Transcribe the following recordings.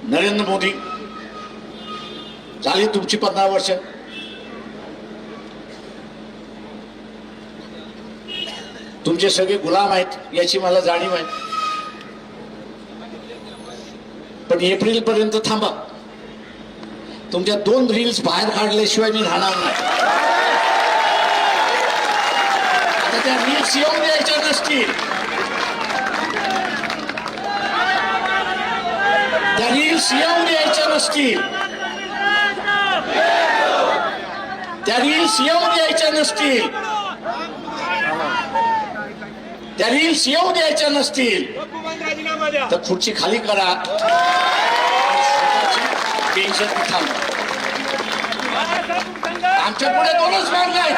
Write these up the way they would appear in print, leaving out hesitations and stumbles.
नरेंद्र मोदी झाली तुमची 15 वर्ष. तुमचे सगळे गुलाम आहेत याची मला जाणीव आहे. पण एप्रिल पर्यंत थांबा. तुमच्या 2 रील्स बाहेर काढल्याशिवाय मी राहणार नाही. आता त्या रील्स येऊन द्यायच्या नसतील. त्या रील्स येऊन द्यायच्या नसतील. त्या रील्स येऊ द्यायच्या नसतील. त्या रील्स येऊ द्यायच्या नसतील तर खुर्ची खाली करा. टेन्शन थांबा. आमच्या पुढे 2च मार्ग आहेत.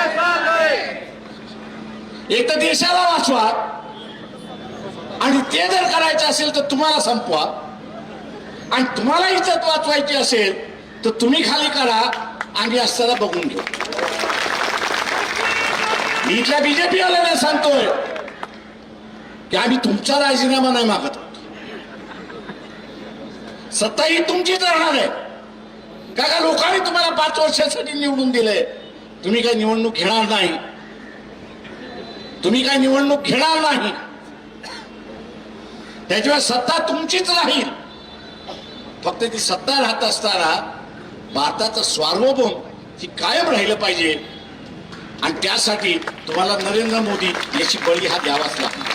एक तर देशाला वाचवा आणि ते जर करायचं असेल तर तुम्हाला संपवा. आणि तुम्हाला इज्जत वाचवायची असेल तर तुम्ही खाली करा. आम्ही असताना बघून घेऊ. मी इथल्या बीजेपी वाल्यांना सांगतोय की आम्ही तुमचा राजीनामा नाही मागत. सत्ता ही तुमचीच राहणार आहे. का लोकांनी तुम्हाला 5 वर्षासाठी निवडून दिले. तुम्ही काही निवडणूक घेणार नाही. तुम्ही काही निवडणूक घेणार नाही. त्याच्यामुळे सत्ता तुमचीच राहील. फक्त ती सत्ता राहत असताना भारताचं सार्वभौम ही कायम राहिलं पाहिजे. आणि त्यासाठी तुम्हाला नरेंद्र मोदी याची बळी हा द्यावाच लागणार.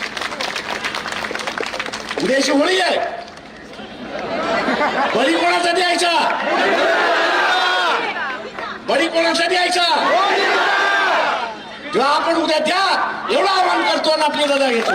उद्याची होळी आहे. बळी कोणाचा द्यायचा? बळी कोणाचा द्यायचा? जेव्हा आपण उद्या द्या एवढं आवाहन करतो आणि आपली रजा घेतो.